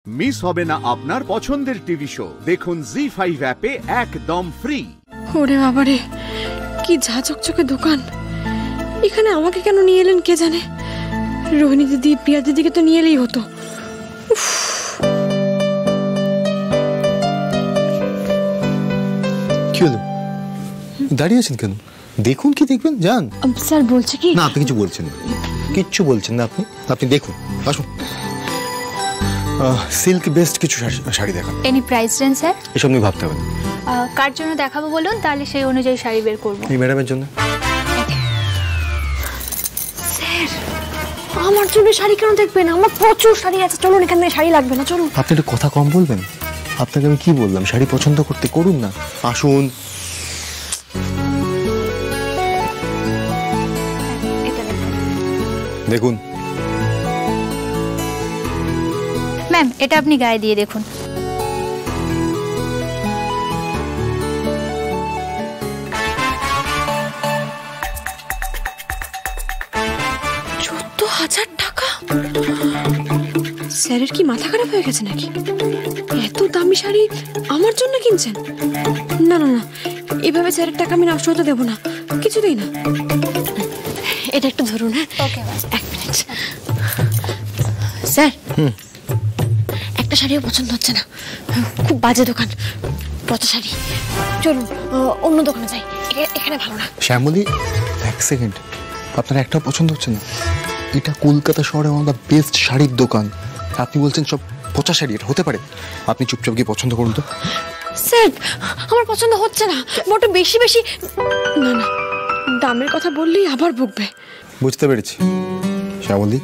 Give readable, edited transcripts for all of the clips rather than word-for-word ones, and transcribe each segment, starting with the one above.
Miss হবে না আপনার পছন্দের টিভি শো। দেখুন জি5 অ্যাপে একদম ফ্রি। ওরে বাবারে, কি ঝাঁচকচকে দোকান! এখানে আমাকে কেন নিয়ে এলেন কে জানে। রোহিণী দিদি, প্রিয়া দিদিকে তো নিয়ে এলেই হতো। কি হলো, দাঁড়িয়ে আছেন কেন? দেখুন, কি দেখবেন, যান। স্যার বলছে কি না, আপনি কিছু বলছেন না, কিচ্ছু বলছেন না। আপনি দেখুন, আসুন। সিল্ক বেস্ট কিছু শাড়ি দেখান। Any price range sir? এসব নিয়ে ভাবতে হবে না। কার জন্য দেখাবো বলুন, তাহলে সেই অনুযায়ী শাড়ি বের করবো। এই ম্যাডামের জন্য। স্যার, আমার জন্য শাড়ি কেন দেখবেন? আমার প্রচুর শাড়ি আছে, চলুন, এখানে শাড়ি লাগবে না, চলুন। আপনি একটু কথা কম বলবেন? আপনাকে আমি কি বললাম, শাড়ি পছন্দ করতে, করুন না, আসুন। দেখুন ম্যাম, এটা আপনি গায়ে দিয়ে দেখুন। টাকা! স্যারের কি মাথা খারাপ হয়ে গেছে নাকি? এত দামি শাড়ি আমার জন্য কিনছেন? না না না, এভাবে স্যারের টাকা আমি নষ্ট হতে দেবো না, কিছুতেই না। এটা একটু ধরুন। হ্যাঁ, ওকে, এক মিনিট। স্যার, একটা শাড়িও পছন্দ হচ্ছে না, খুব বাজে দোকান, পচা শাড়ি। চলুন অন্য দোকানে যাই, এখানে ভালো না। শ্যামলী, এক সেকেন্ড, আপনার একটাও পছন্দ হচ্ছে না? এটা কলকাতা শহরে আমাদের বেস্ট শাড়ির দোকান, আপনি বলছেন সব পচা শাড়ি? এটা হতে পারে? আপনি চুপচাপ গিয়ে পছন্দ করুন তো। স্যার, আমার পছন্দ হচ্ছে না, মোটে বেশি বেশি। না না, দামের কথা বললেই আবার বকবে। বুঝতে পেরেছি শ্যামলী,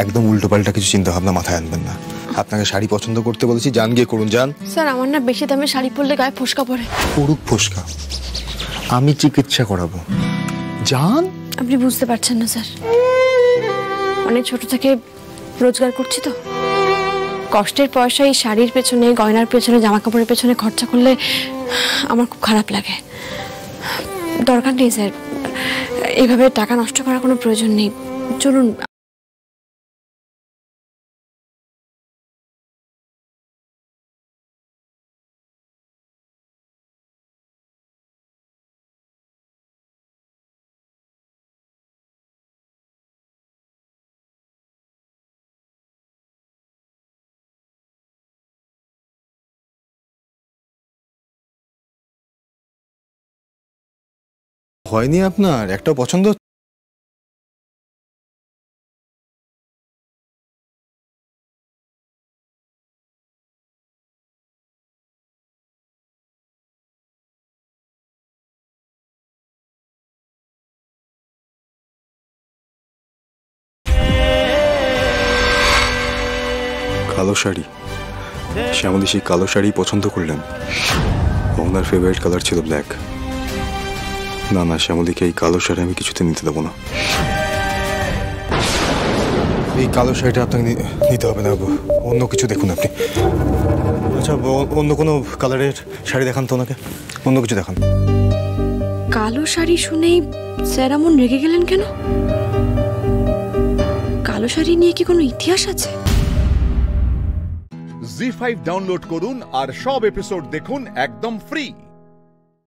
একদম উল্টো পাল্টা কিছু চিন্তা ভাবনা মাথায় আনবেন না। আপনাকে শাড়ি পছন্দ করতে বলেছি, যান, গিয়ে করুন, যান। স্যার, আমার না বেশি দামে শাড়ি পরলে গায়ে ফোসকা পড়ে। পড়ুক ফোসকা, আমি চিকিৎসা করাবো, যান। আপনি বুঝতে পারছেন না স্যার, অনেক ছোট থেকে রোজগার করছি তো, কষ্টের পয়সা এই শাড়ির পেছনে, গয়নার পেছনে, জামা কাপড়ের পেছনে খরচা করলে আমার খুব খারাপ লাগে। দরকার নেই স্যার, এইভাবে টাকা নষ্ট করার কোনো প্রয়োজন নেই, চলুন। হয়নি আপনার একটাও পছন্দ? কালো শাড়ি, শ্যামলী সেই কালো শাড়ি পছন্দ করলেন। ওনার ফেভারিট কালার ছিল ব্ল্যাক। না না, শ্যামলীকে এই কালো শাড়ি আমি কিছুতে নিতে দেবো না। এই কালো শাড়িটা আপনাকে নিতে হবে না, অন্য কিছু দেখুন আপনি। আচ্ছা, অন্য কোনো কালারের শাড়ি দেখান তো ওনাকে, অন্য কিছু দেখান। কালো শাড়ি শুনেই স্যার এমন রেগে গেলেন কেন? কালো শাড়ি নিয়ে কি কোনো ইতিহাস আছে? জি5 ডাউনলোড করুন আর সব এপিসোড দেখুন একদম ফ্রি।